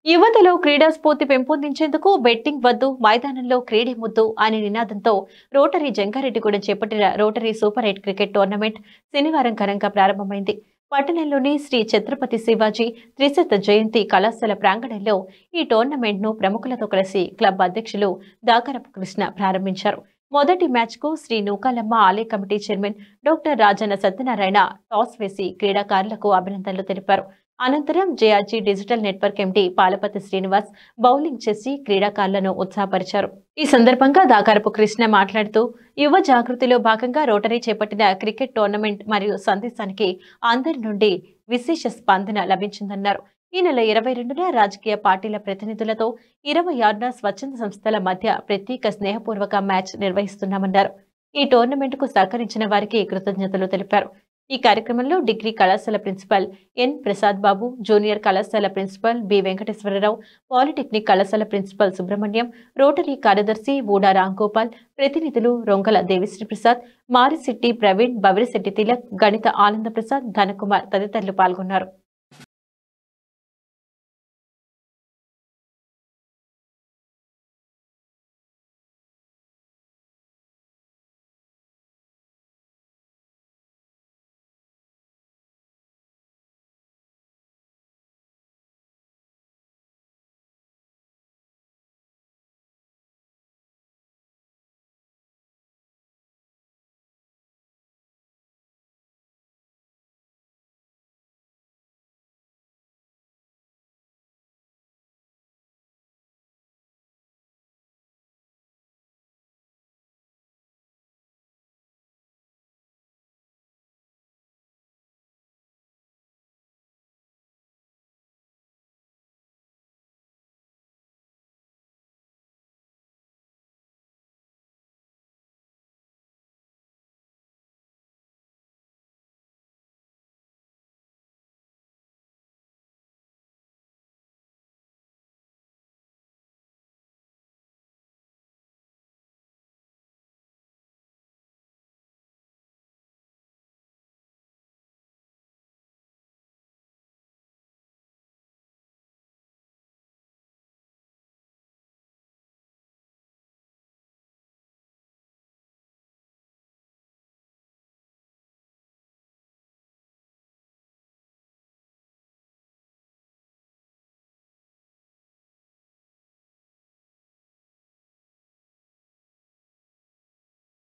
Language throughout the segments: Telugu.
యువతలో క్రీడా స్ఫూర్తి పెంపొందించేందుకు బెట్టింగ్ వద్దు, మైదానంలో క్రీడే ముద్దు అనే నినాదంతో రోటరీ జంగారెడ్డిగూడెం చేపట్టిన రోటరీ సూపర్ 8 క్రికెట్ టోర్నమెంట్ శనివారం ఘనంగా ప్రారంభమైంది. పట్టణంలోని శ్రీ ఛత్రపతి శివాజీ త్రిశత జయంతి కళాశాల ప్రాంగణంలో ఈ టోర్నమెంట్ను ప్రముఖులతో కలిసి క్లబ్ అధ్యక్షులు దాకరపు కృష్ణ ప్రారంభించారు. మొదటి మ్యాచ్కు శ్రీ నూకాలమ్మ ఆలయ committee chairman doctor Rajanna Satyanarayana toss వేసి క్రీడాకారులకు అభినందనలు తెలిపారు. అనంతరం JRG digital network MD Palapati Srinivas bowling చేసి క్రీడాకారులను ఉత్సాహపరిచారు. ఈ సందర్భంగా దాకరపు కృష్ణ మాట్లాడుతూ యువ జాగృతిలో భాగంగా రోటరీ చేపట్టిన క్రికెట్ టోర్నమెంట్ మరియు సందేశానికి అందరి నుండి విశేష స్పందన లభించిందన్నారు. ఈ నెల 22న రాజకీయ పార్టీల ప్రతినిధులతో 26న స్వచ్ఛంద సంస్థల మధ్య ప్రత్యేక స్నేహపూర్వక మ్యాచ్ నిర్వహిస్తున్నామన్నారు. ఈ టోర్నమెంట్కు సహకరించిన వారికి కృతజ్ఞతలు తెలిపారు. ఈ కార్యక్రమంలో డిగ్రీ కళాశాల ప్రిన్సిపల్ ఎన్ ప్రసాద్ బాబు, జూనియర్ కళాశాల ప్రిన్సిపల్ బి వెంకటేశ్వరరావు, పాలిటెక్నిక్ కళాశాల ప్రిన్సిపల్ సుబ్రహ్మణ్యం, రోటరీ కార్యదర్శి బూడా రాంగోపాల్, ప్రతినిధులు రొంగల దేవిశ్రీ ప్రసాద్, మారిశెట్టి ప్రవీణ్, బవిరిశెట్టి తిలక్, గణిత ఆనంద ప్రసాద్, ధనకుమార్ తదితరులు పాల్గొన్నారు.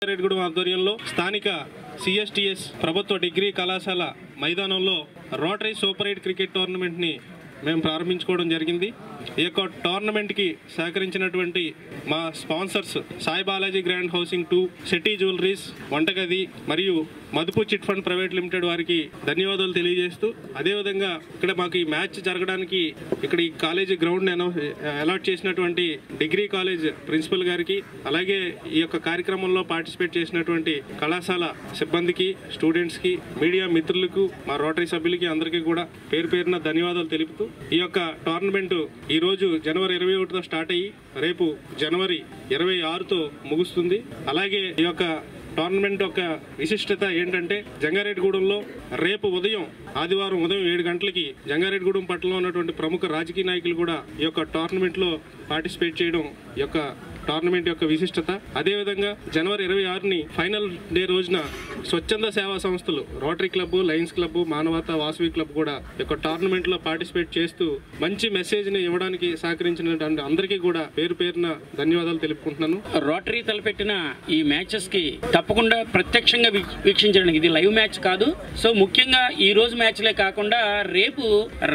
జంగారెడ్డిగూడెం ఆధ్వర్యంలో స్థానిక సిఎస్టిఎస్ ప్రభుత్వ డిగ్రీ కళాశాల మైదానంలో రోటరీ సూపర్ 8 క్రికెట్ టోర్నమెంట్ని మేము ప్రారంభించుకోవడం జరిగింది. ఈ యొక్క టోర్నమెంట్కి సహకరించినటువంటి మా sponsors Sai Balaji grand housing 2, Shetty jewelleries, వంటగది మరియు మధుపు చిట్ ఫండ్ ప్రైవేట్ లిమిటెడ్ వారికి ధన్యవాదాలు తెలియజేస్తూ, అదేవిధంగా ఇక్కడ మాకు ఈ మ్యాచ్ జరగడానికి ఇక్కడ ఈ కాలేజీ గ్రౌండ్ అలాట్ చేసినటువంటి డిగ్రీ కాలేజ్ ప్రిన్సిపల్ గారికి, అలాగే ఈ యొక్క కార్యక్రమంలో పార్టిసిపేట్ చేసినటువంటి కళాశాల సిబ్బందికి, స్టూడెంట్స్కి, మీడియా మిత్రులకు, మా రోటరీ సభ్యులకి అందరికీ కూడా పేరు పేరున ధన్యవాదాలు తెలుపుతూ, ఈ యొక్క టోర్నమెంట్ ఈ రోజు జనవరి 21తో స్టార్ట్ అయ్యి రేపు జనవరి 26తో ముగుస్తుంది. అలాగే ఈ యొక్క టోర్నమెంట్ యొక్క విశిష్టత ఏంటంటే జంగారెడ్డిగూడెంలో రేపు ఉదయం ఆదివారం ఉదయం 7 గంటలకి జంగారెడ్డిగూడెం పట్టణంలో ఉన్నటువంటి ప్రముఖ రాజకీయ నాయకులు కూడా ఈ యొక్క టోర్నమెంట్లో పార్టిసిపేట్ చేయడం ఈ యొక్క టోర్నమెంట్ యొక్క విశిష్టత. అదేవిధంగా జనవరి 26ని ఫైనల్ డే రోజున స్వచ్ఛంద సేవా సంస్థలు రోటరీ క్లబ్, లయన్స్ క్లబ్, మానవతా వాసవి క్లబ్ కూడా ఈ యొక్క టోర్నమెంట్లో పార్టిసిపేట్ చేస్తూ మంచి మెసేజ్ని ఇవ్వడానికి సహకరించిన అందరికీ కూడా పేరు పేరున ధన్యవాదాలు తెలుపుకుంటున్నాను. రోటరీ తలపెట్టిన ఈ మ్యాచెస్ కి తప్పకుండా ప్రత్యక్షంగా వీక్షించడానికి, ఇది లైవ్ మ్యాచ్ కాదు. సో ముఖ్యంగా ఈ రోజు మ్యాచ్లే కాకుండా రేపు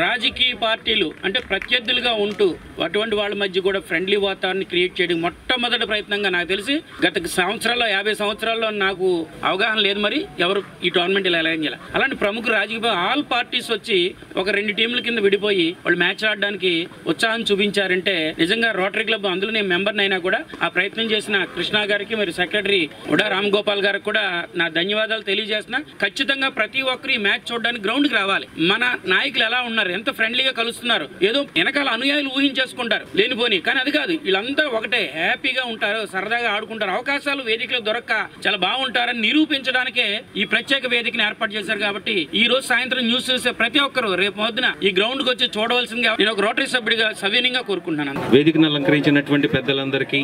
రాజకీయ పార్టీలు అంటే ప్రత్యర్థులుగా ఉంటూ అటువంటి వాళ్ళ మధ్య కూడా ఫ్రెండ్లీ వాతావరణాన్ని క్రియేట్ చేయడం మొట్టమొదటి ప్రయత్నంగా నాకు తెలిసి గత సంవత్సరాల్లో 50 సంవత్సరాల్లో నాకు అవగాహన లేదు మరి ఎవరు ఈ టోర్నమెంట్ ఇలా చేయాలి. అలాంటి ప్రముఖ రాజకీయ ఆల్ పార్టీస్ వచ్చి ఒక 2 టీంల కింద విడిపోయి వాళ్ళు మ్యాచ్ ఆడడానికి ఉత్సాహం చూపించారంటే నిజంగా రోటరీ క్లబ్, అందులో నేను మెంబర్ అయినా కూడా ఆ ప్రయత్నం చేసిన కృష్ణ గారికి, మరి సెక్రటరీ ఉడా రామ్ గోపాల్ గారికి కూడా నా ధన్యవాదాలు తెలియజేస్తున్నా. ఖచ్చితంగా ప్రతి ఒక్కరు ఈ మ్యాచ్ చూడడానికి గ్రౌండ్ కి రావాలి. మన నాయకులు ఎలా ఉన్నారు, ఎంత ఫ్రెండ్లీగా కలుస్తున్నారు, ఏదో వెనకాల అనుయాయులు ఊహించేసుకుంటారు లేనిపోని, కానీ అది కాదు. వీళ్ళంతా ఒకటే హ్యాపీగా ఉంటారు, సరదాగా ఆడుకుంటారు, అవకాశాలు వేదికలో దొరక్క చాలా బాగుంటారని నిరూపించడానికే ఈ ప్రత్యేక వేదికను ఏర్పాటు చేశారు. కాబట్టి ఈ రోజు సాయంత్రం న్యూస్ చూసే ప్రతి ఒక్కరు రేపు పొద్దున ఈ గ్రౌండ్ కి వచ్చి చూడవలసిందిగా నేను ఒక రోటరీ సభ్యుడిగా సవినీయంగా కోరుకుంటున్నాను. వేదికను అలంకరించినటువంటి పెద్దలందరికీ,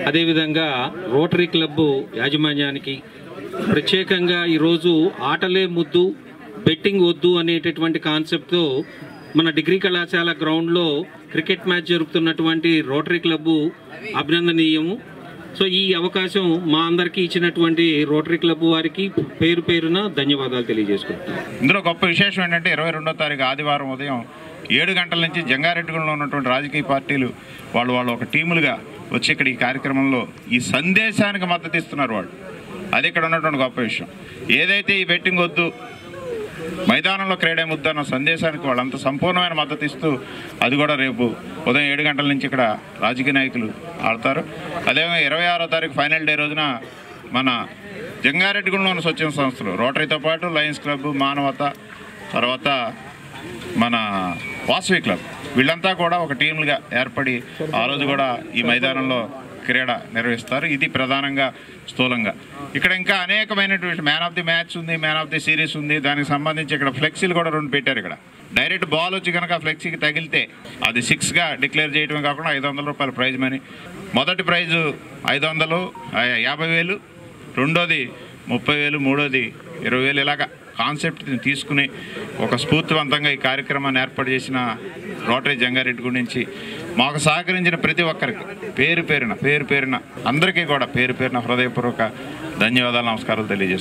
అదేవిధంగా రోటరీ క్లబ్ యాజమాన్యానికి ప్రత్యేకంగా ఈరోజు ఆటలే ముద్దు బెట్టింగ్ వద్దు అనేటటువంటి కాన్సెప్ట్తో మన డిగ్రీ కళాశాల గ్రౌండ్లో క్రికెట్ మ్యాచ్ జరుపుతున్నటువంటి రోటరీ క్లబ్ అభినందనీయము. సో ఈ అవకాశం మా అందరికీ ఇచ్చినటువంటి రోటరీ క్లబ్ వారికి పేరు పేరున ధన్యవాదాలు తెలియజేసుకుంటున్నాను. ఇందులో గొప్ప విశేషం ఏంటంటే 22వ తారీఖు ఆదివారం ఉదయం 7 గంటల నుంచి జంగారెడ్డిగూడెంలో ఉన్నటువంటి రాజకీయ పార్టీలు వాళ్ళు ఒక టీములుగా వచ్చి ఇక్కడ ఈ కార్యక్రమంలో ఈ సందేశానికి మద్దతు ఇస్తున్నారు వాళ్ళు. అది ఇక్కడ ఉన్నటువంటి గొప్ప విషయం. ఏదైతే ఈ బెట్టింగ్ వద్దు, మైదానంలో క్రీడే ముద్దు అన్న సందేశానికి వాళ్ళంతా సంపూర్ణమైన మద్దతు ఇస్తూ అది కూడా రేపు ఉదయం 7 గంటల నుంచి ఇక్కడ రాజకీయ నాయకులు ఆడతారు. అదేవిధంగా 26వ తారీఖు ఫైనల్ డే రోజున మన జంగారెడ్డిగూడెంలో ఉన్న స్వచ్ఛంద సంస్థలు రోటరీతో పాటు లయన్స్ క్లబ్, మానవత, తర్వాత మన వాసవి క్లబ్ వీళ్ళంతా కూడా ఒక టీములుగా ఏర్పడి ఆ రోజు కూడా ఈ మైదానంలో క్రీడ నిర్వహిస్తారు. ఇది ప్రధానంగా స్థూలంగా. ఇక్కడ ఇంకా అనేకమైనటువంటి మ్యాన్ ఆఫ్ ది మ్యాచ్ ఉంది, మ్యాన్ ఆఫ్ ది సిరీస్ ఉంది. దానికి సంబంధించి ఇక్కడ ఫ్లెక్సీలు కూడా 2 పెట్టారు. ఇక్కడ డైరెక్ట్ బాల్ వచ్చి కనుక ఫ్లెక్సీకి తగిలితే అది 6గా డిక్లేర్ చేయడమే కాకుండా 500 రూపాయల ప్రైజ్ మనీ. మొదటి ప్రైజు 500, 50,000, రెండోది 30,000, మూడోది 20,000. ఇలాగా కాన్సెప్ట్ని తీసుకుని ఒక స్ఫూర్తివంతంగా ఈ కార్యక్రమాన్ని ఏర్పాటు చేసిన రోటరీ జంగారెడ్డిగూడెం నుంచి మాకు సహకరించిన ప్రతి ఒక్కరికి పేరు పేరున అందరికీ కూడా పేరు పేరున హృదయపూర్వక ధన్యవాదాలు, నమస్కారాలు తెలియజేస్తున్నాను.